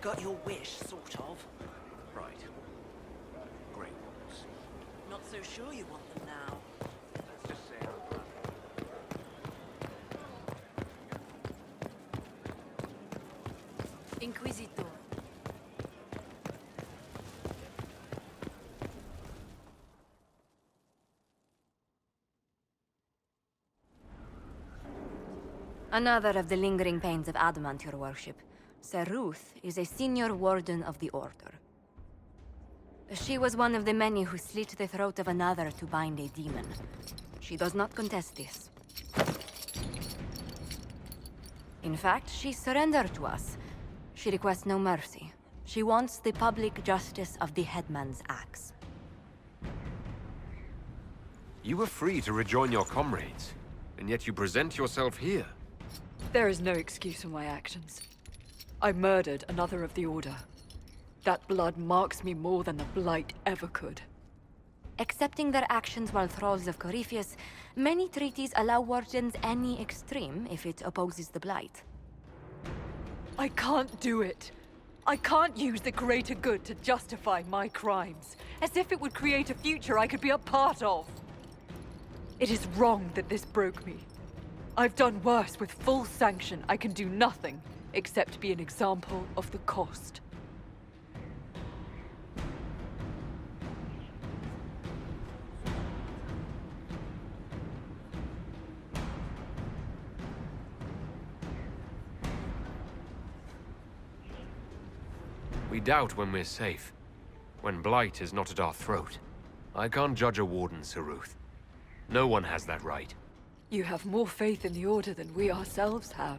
got your wish, sort of. Right. Great ones. Not so sure you want them now. Let's just say I'm glad. Inquisitor. Another of the lingering pains of adamant, your worship. Sir Ruth is a senior warden of the Order. She was one of the many who slit the throat of another to bind a demon. She does not contest this. In fact, she surrendered to us. She requests no mercy. She wants the public justice of the headman's axe. You were free to rejoin your comrades, and yet you present yourself here. There is no excuse for my actions. I murdered another of the Order. That blood marks me more than the Blight ever could. Accepting their actions while thralls of Corypheus, many treaties allow wardens any extreme if it opposes the Blight. I can't do it. I can't use the greater good to justify my crimes, as if it would create a future I could be a part of. It is wrong that this broke me. I've done worse. With full sanction, I can do nothing except be an example of the cost. We doubt when we're safe. When Blight is not at our throat. I can't judge a warden, Sir Ruth. No one has that right. You have more faith in the Order than we ourselves have.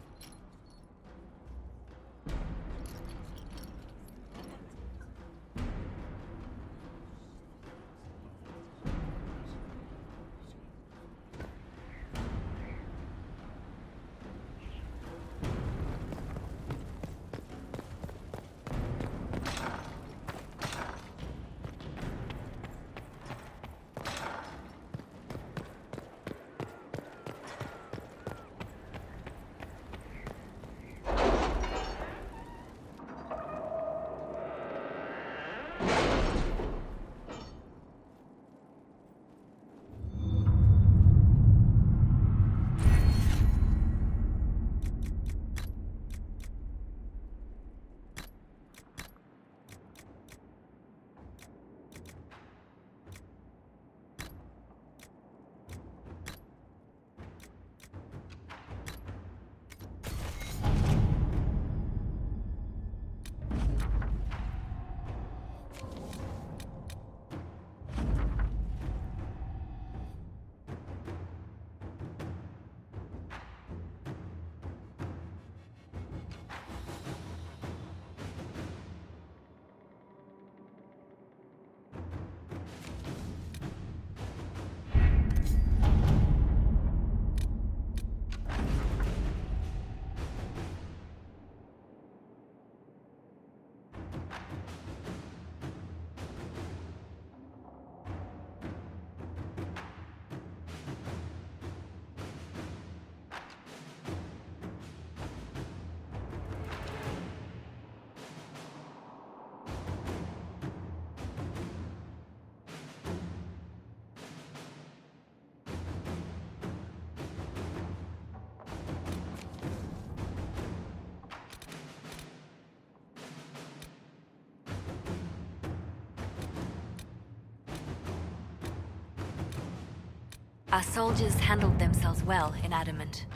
Our soldiers handled themselves well in Adamant.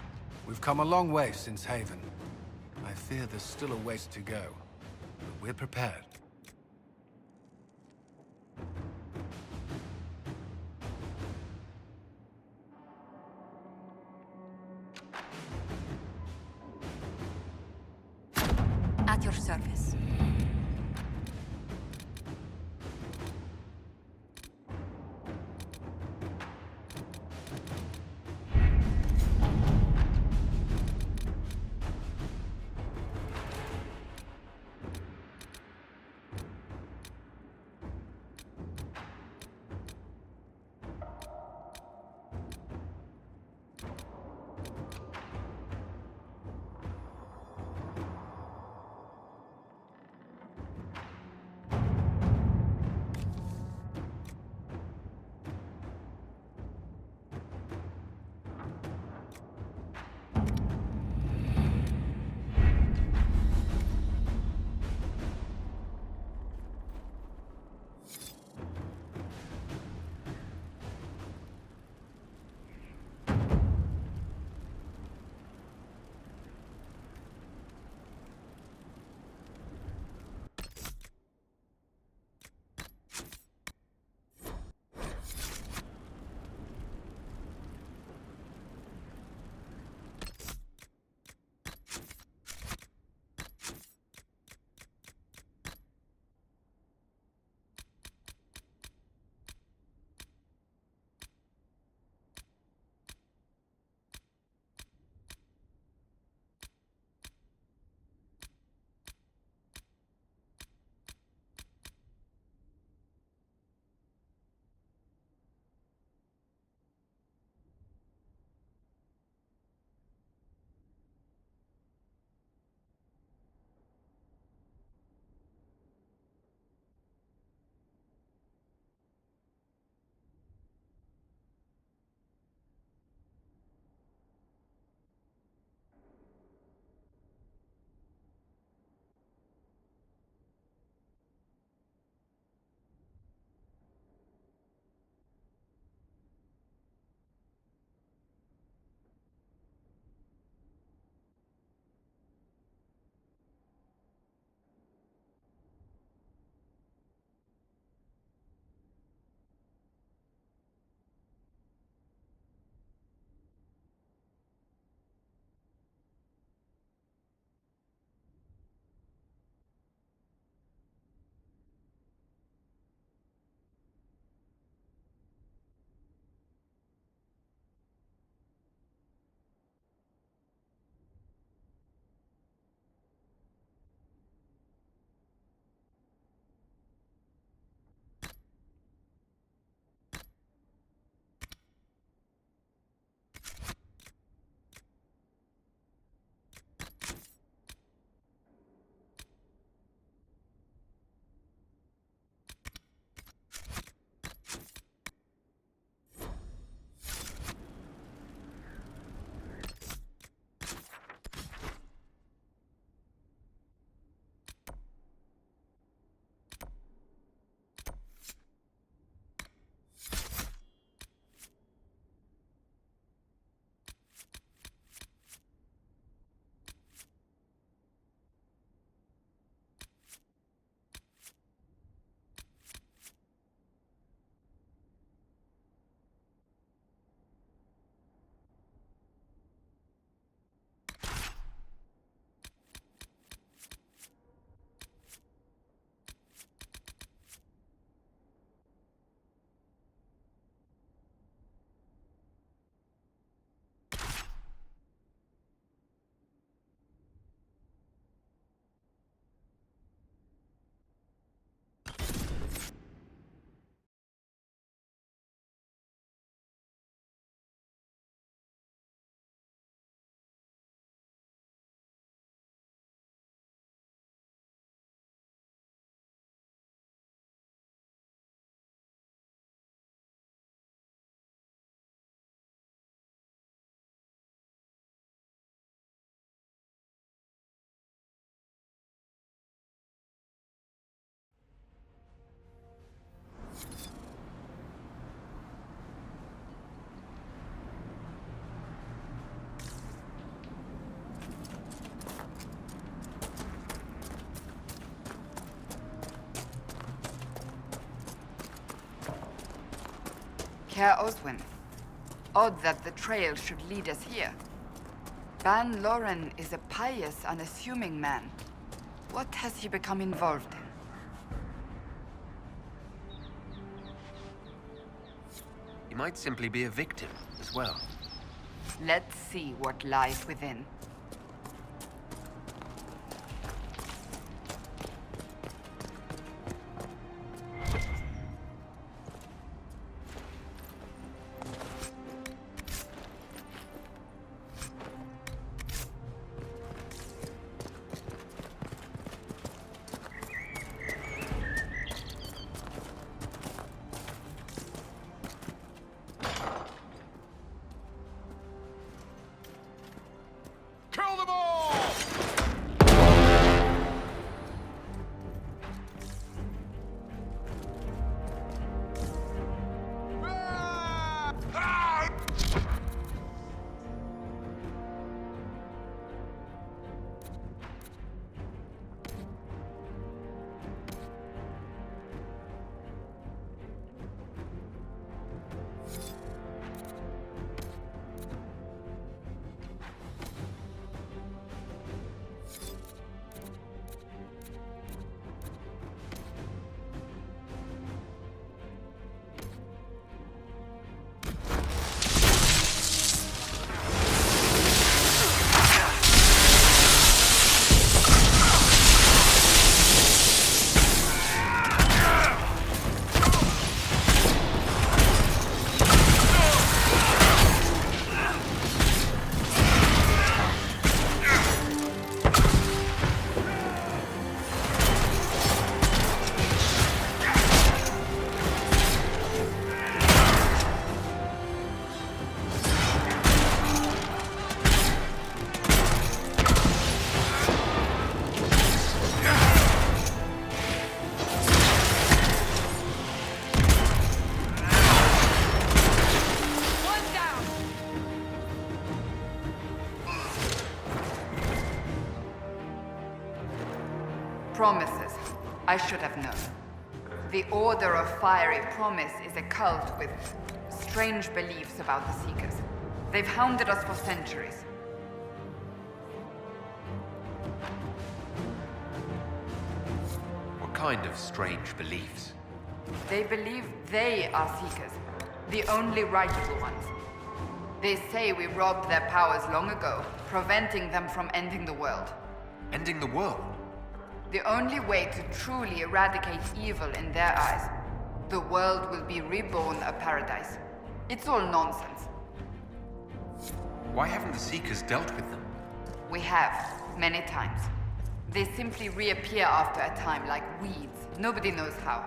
We've come a long way since Haven. I fear there's still a ways to go, but we're prepared. At your service. Care Oswin. Odd that the trail should lead us here. Ban Loren is a pious, unassuming man. What has he become involved in? He might simply be a victim as well. Let's see what lies within. Kill them all! Promises. I should have known. The Order of Fiery Promise is a cult with strange beliefs about the Seekers. They've hounded us for centuries. What kind of strange beliefs? They believe they are Seekers, the only rightful ones. They say we robbed their powers long ago, preventing them from ending the world. Ending the world? The only way to truly eradicate evil in their eyes, the world will be reborn a paradise. It's all nonsense. Why haven't the Seekers dealt with them? We have, many times. They simply reappear after a time like weeds. Nobody knows how.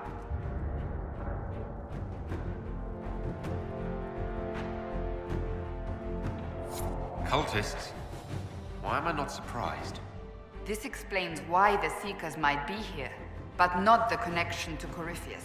Cultists? Why am I not surprised? This explains why the Seekers might be here, but not the connection to Corypheus.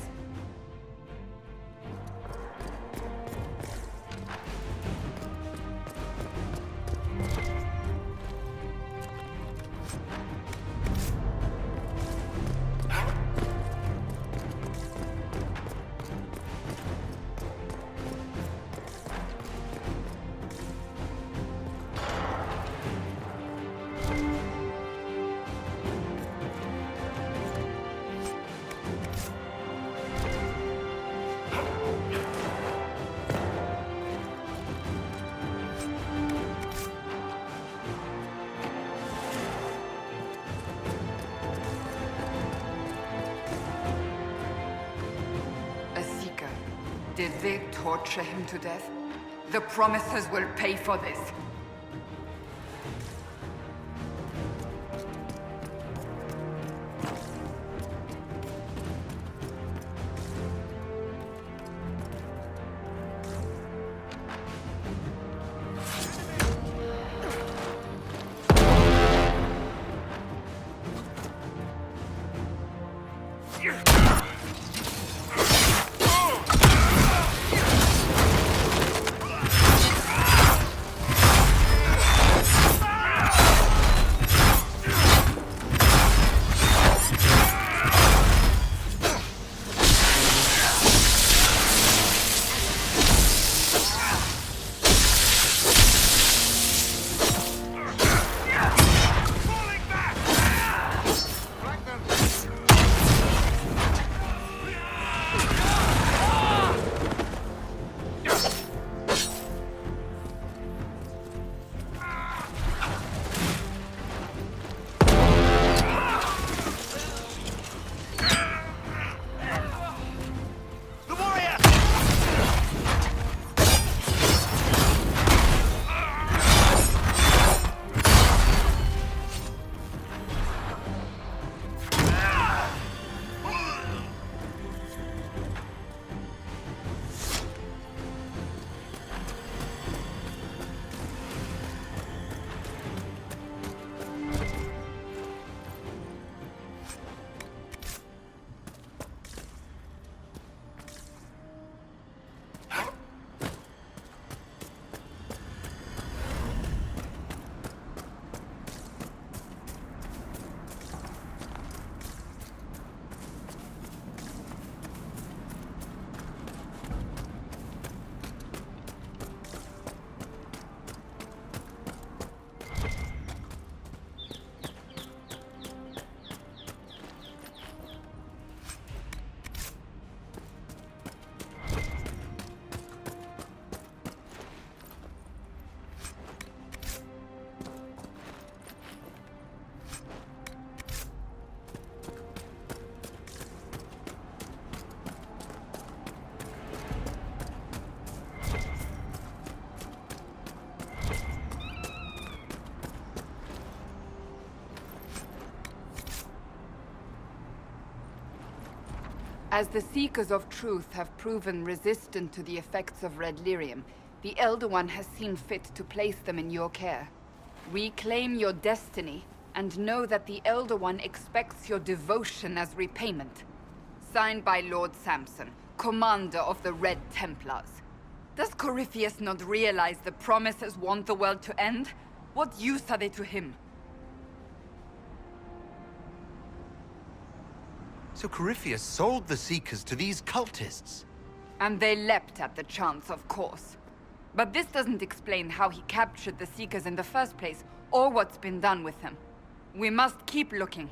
Did they torture him to death? The Promisers will pay for this. As the Seekers of Truth have proven resistant to the effects of red lyrium, the Elder One has seen fit to place them in your care. Reclaim your destiny, and know that the Elder One expects your devotion as repayment. Signed by Lord Samson, Commander of the Red Templars. Does Corypheus not realize the promises want the world to end? What use are they to him? So Corypheus sold the Seekers to these cultists? And they leapt at the chance, of course. But this doesn't explain how he captured the Seekers in the first place, or what's been done with them. We must keep looking.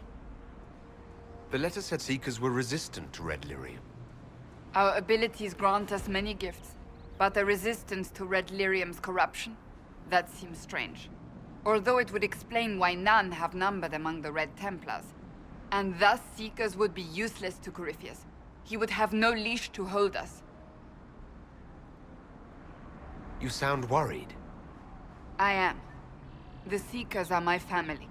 The letter said Seekers were resistant to red lyrium. Our abilities grant us many gifts, but a resistance to red lyrium's corruption? That seems strange. Although it would explain why none have numbered among the Red Templars. And thus Seekers would be useless to Corypheus. He would have no leash to hold us. You sound worried. I am. The Seekers are my family.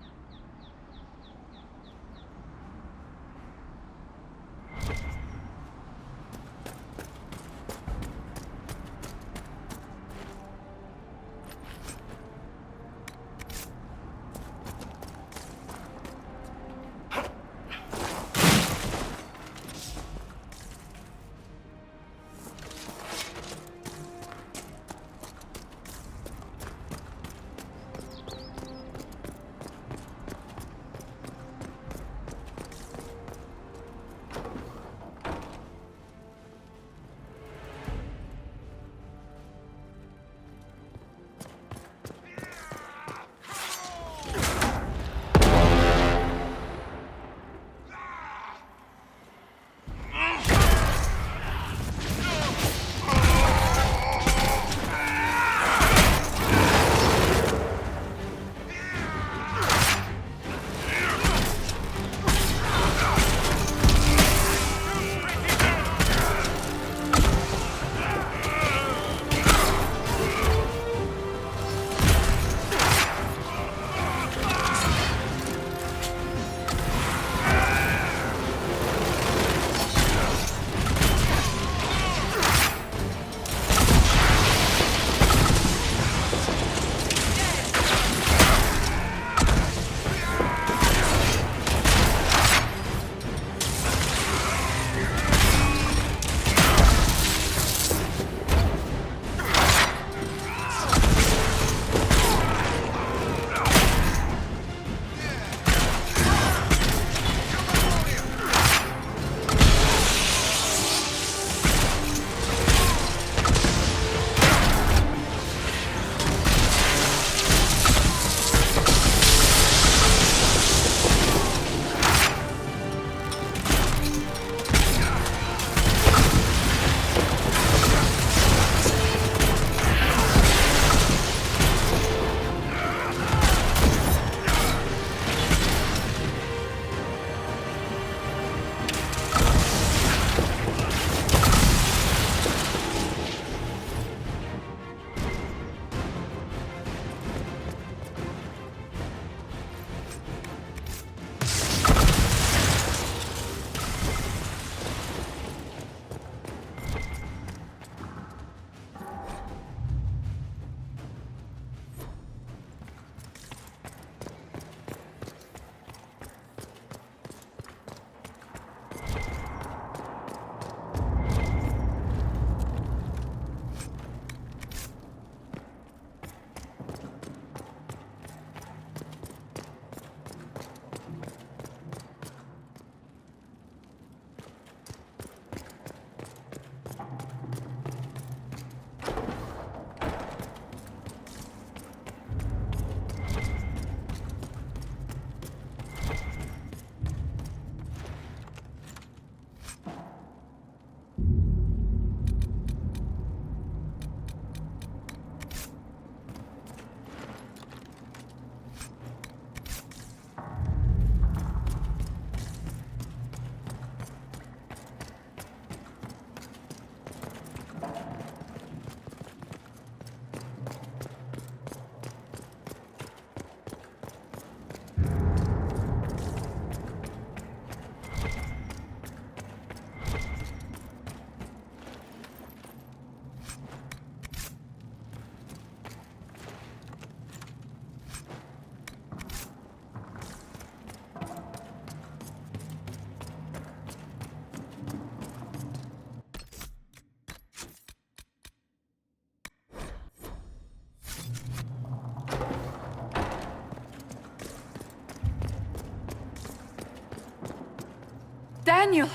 Daniel!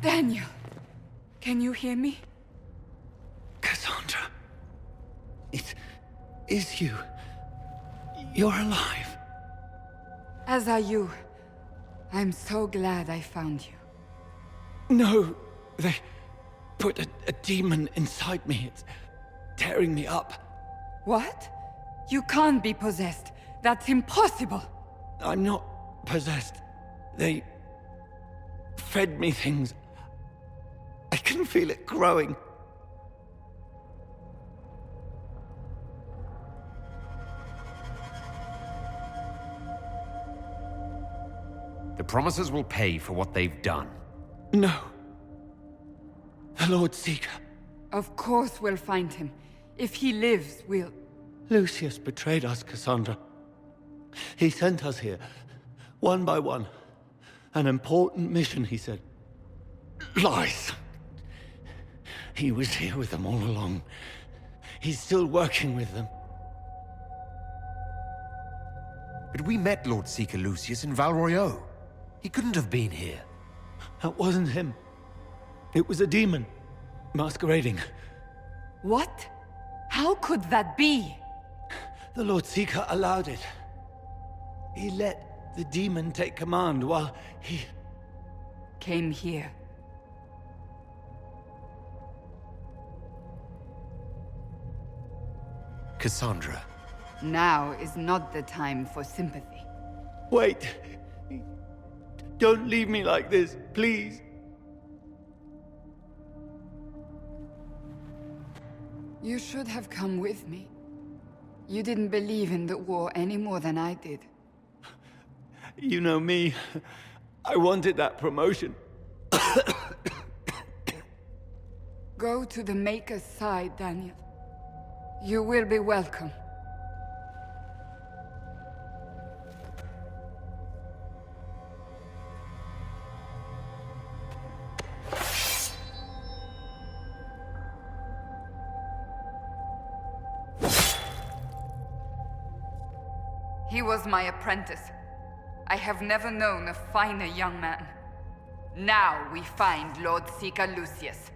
Daniel! Can you hear me? Cassandra. It is you. You're alive. As are you. I'm so glad I found you. No, they put a demon inside me. It's tearing me up. What? You can't be possessed. That's impossible. I'm not possessed. They fed me things. I can feel it growing. The Promisers will pay for what they've done. No. The Lord Seeker. Of course we'll find him. If he lives, we'll... Lucius betrayed us, Cassandra. He sent us here, one by one. An important mission, he said. Lies. He was here with them all along. He's still working with them. But we met Lord Seeker Lucius in Val Royeaux. He couldn't have been here. That wasn't him. It was a demon, masquerading. What? How could that be? The Lord Seeker allowed it. He let the demon take command while he... Came here. Cassandra. Now is not the time for sympathy. Wait! Don't leave me like this, please. You should have come with me. You didn't believe in the war any more than I did. You know me. I wanted that promotion. Go to the Maker's side, Daniel. You will be welcome. He was my apprentice. I have never known a finer young man. Now we find Lord Seeker Lucius.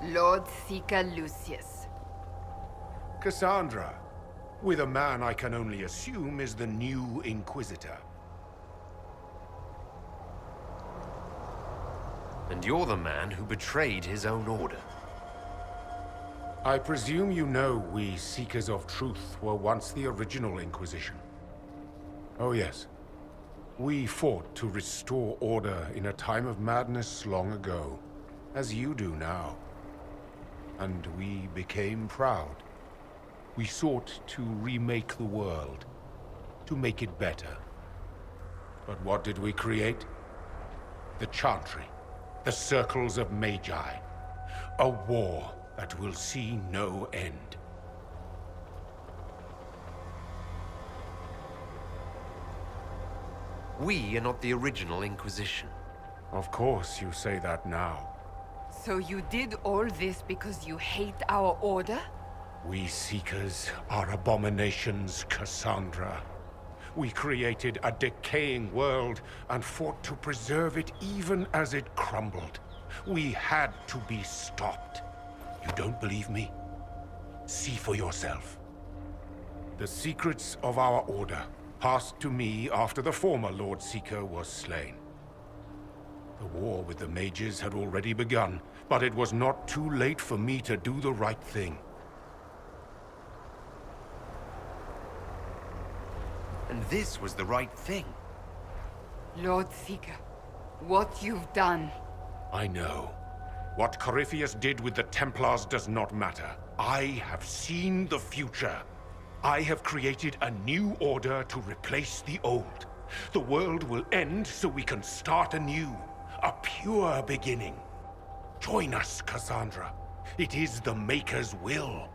Lord Seeker Lucius. Cassandra, with a man I can only assume is the new Inquisitor. And you're the man who betrayed his own order. I presume you know we Seekers of Truth were once the original Inquisition. Oh yes. We fought to restore order in a time of madness long ago, as you do now. And we became proud. We sought to remake the world, to make it better. But what did we create? The Chantry, the Circles of Magi. A war that will see no end. We are not the original Inquisition. Of course you say that now. So you did all this because you hate our order? We Seekers are abominations, Cassandra. We created a decaying world and fought to preserve it even as it crumbled. We had to be stopped. You don't believe me? See for yourself. The secrets of our order passed to me after the former Lord Seeker was slain. The war with the mages had already begun, but it was not too late for me to do the right thing. And this was the right thing. Lord Seeker, what you've done. I know. What Corypheus did with the Templars does not matter. I have seen the future. I have created a new order to replace the old. The world will end so we can start anew. A pure beginning. Join us, Cassandra. It is the Maker's will.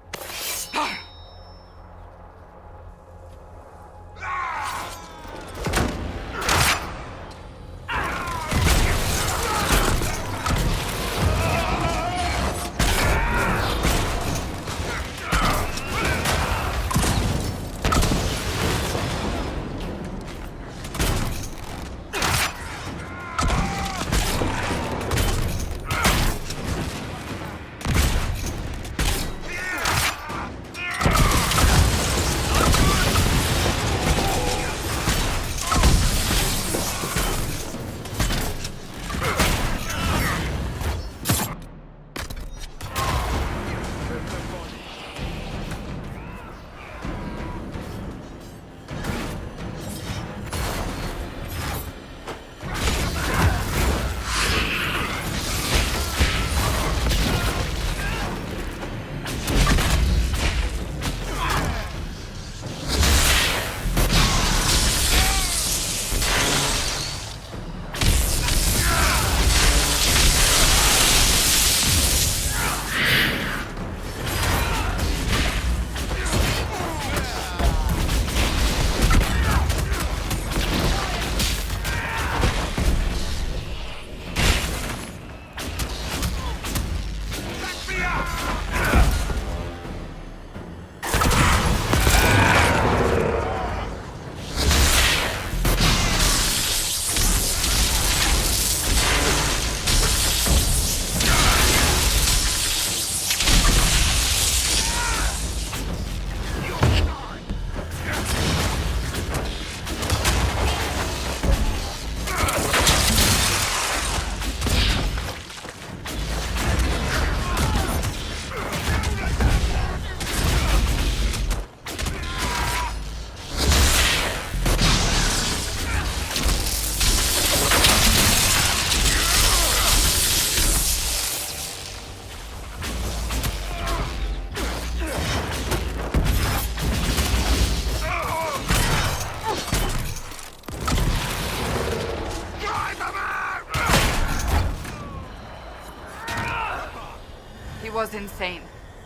He was insane.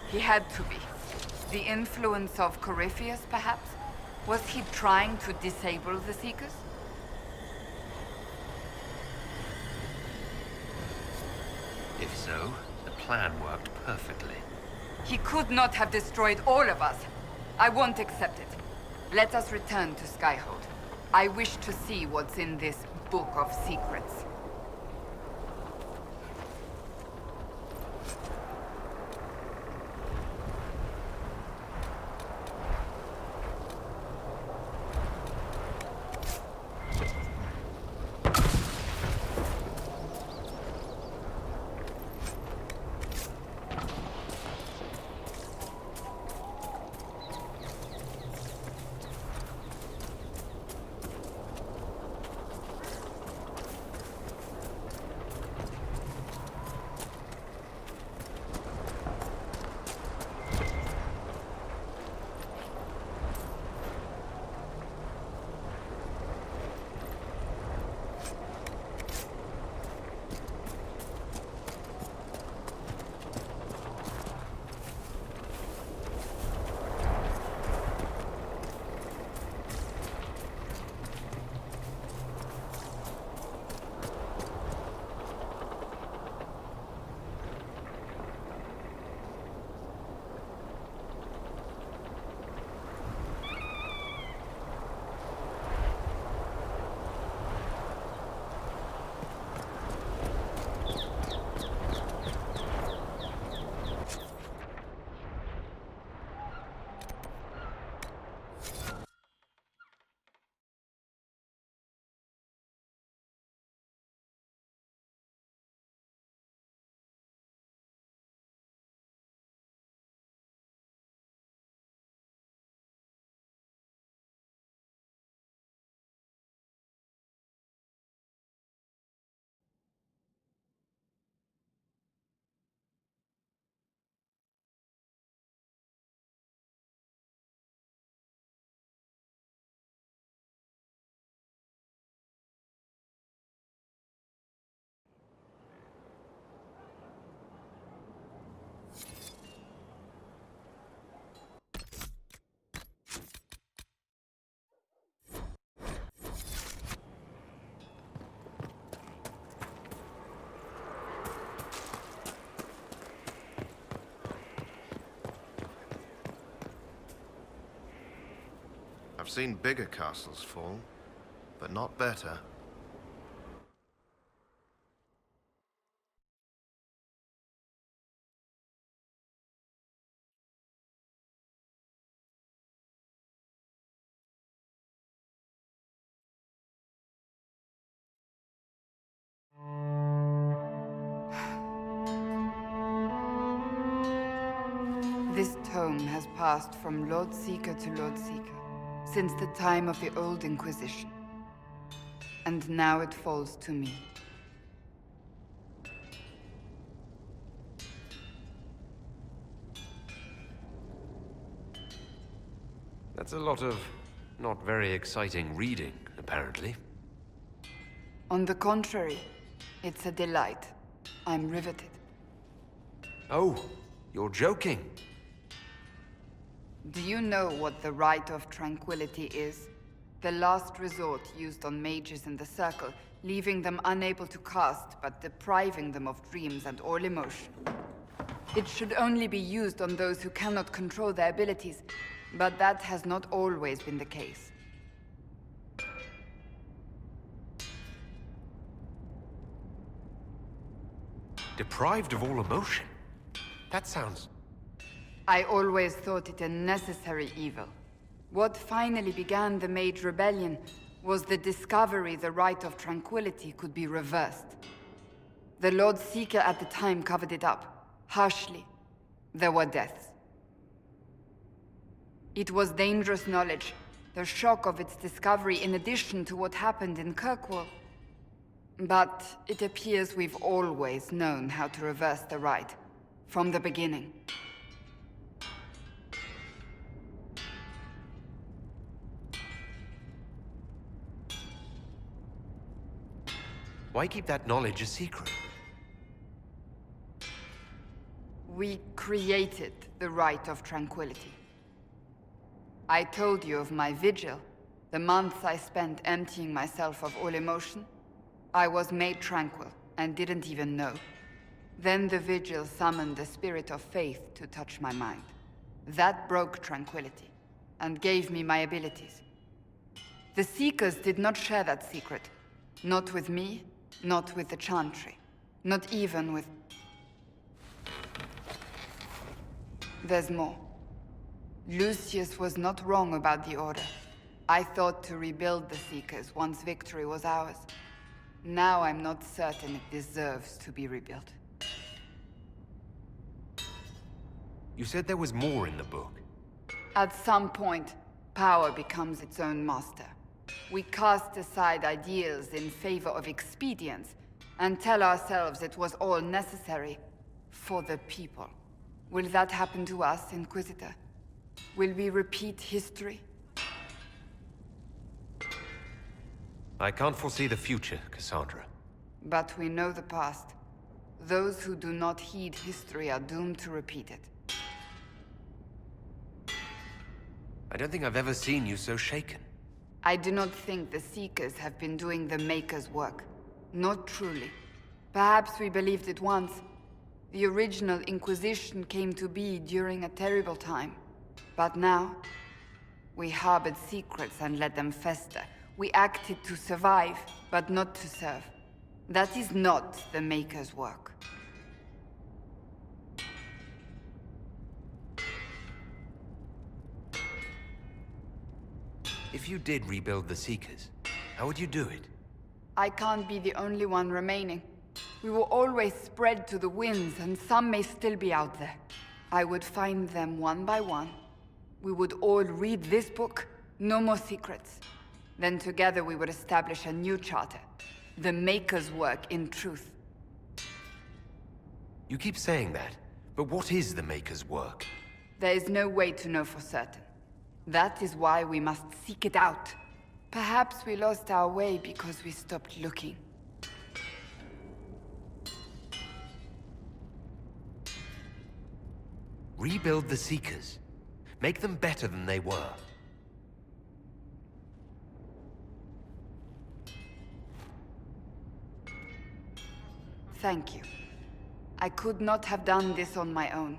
He had to be. The influence of Corypheus, perhaps? Was he trying to disable the Seekers? If so, the plan worked perfectly. He could not have destroyed all of us. I won't accept it. Let us return to Skyhold. I wish to see what's in this book of secrets. seen bigger castles fall, but not better. This tome has passed from Lord Seeker to Lord Seeker since the time of the old Inquisition. And now it falls to me. That's a lot of not very exciting reading, apparently. On the contrary, it's a delight. I'm riveted. Oh, you're joking. Do you know what the Rite of Tranquility is? The last resort used on mages in the Circle, leaving them unable to cast, but depriving them of dreams and all emotion. It should only be used on those who cannot control their abilities, but that has not always been the case. Deprived of all emotion? That sounds... I always thought it a necessary evil. What finally began the Mage Rebellion was the discovery the Rite of Tranquility could be reversed. The Lord Seeker at the time covered it up, harshly. There were deaths. It was dangerous knowledge, the shock of its discovery in addition to what happened in Kirkwall. But it appears we've always known how to reverse the Rite, from the beginning. Why keep that knowledge a secret? We created the Rite of Tranquility. I told you of my vigil, the months I spent emptying myself of all emotion. I was made tranquil, and didn't even know. Then the vigil summoned the spirit of faith to touch my mind. That broke tranquility, and gave me my abilities. The Seekers did not share that secret. Not with me, not with the Chantry. Not even with... There's more. Lucius was not wrong about the Order. I thought to rebuild the Seekers once victory was ours. Now I'm not certain it deserves to be rebuilt. You said there was more in the book. At some point, power becomes its own master. We cast aside ideals in favor of expedience, and tell ourselves it was all necessary for the people. Will that happen to us, Inquisitor? Will we repeat history? I can't foresee the future, Cassandra. But we know the past. Those who do not heed history are doomed to repeat it. I don't think I've ever seen you so shaken. I do not think the Seekers have been doing the Maker's work. Not truly. Perhaps we believed it once. The original Inquisition came to be during a terrible time. But now, we harbored secrets and let them fester. We acted to survive, but not to serve. That is not the Maker's work. If you did rebuild the Seekers, how would you do it? I can't be the only one remaining. We will always spread to the winds, and some may still be out there. I would find them one by one. We would all read this book, no more secrets. Then together we would establish a new charter. The Maker's work in truth. You keep saying that, but what is the Maker's work? There is no way to know for certain. That is why we must seek it out. Perhaps we lost our way because we stopped looking. Rebuild the Seekers. Make them better than they were. Thank you. I could not have done this on my own.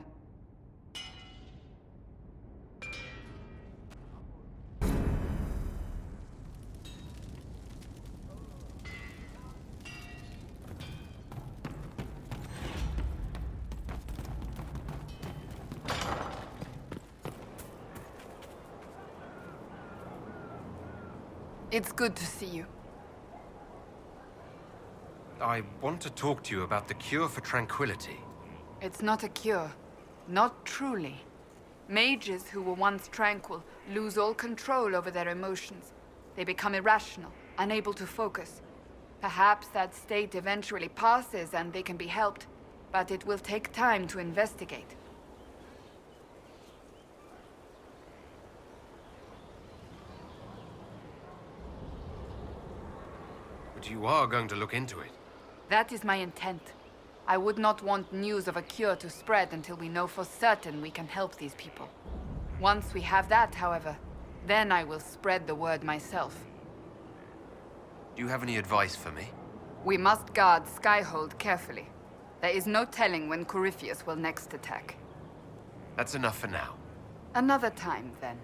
It's good to see you. I want to talk to you about the cure for tranquility. It's not a cure. Not truly. Mages who were once tranquil lose all control over their emotions. They become irrational, unable to focus. Perhaps that state eventually passes and they can be helped, but it will take time to investigate. But you are going to look into it. That is my intent. I would not want news of a cure to spread until we know for certain we can help these people. Once we have that, however, then I will spread the word myself. Do you have any advice for me? We must guard Skyhold carefully. There is no telling when Corypheus will next attack. That's enough for now. Another time, then.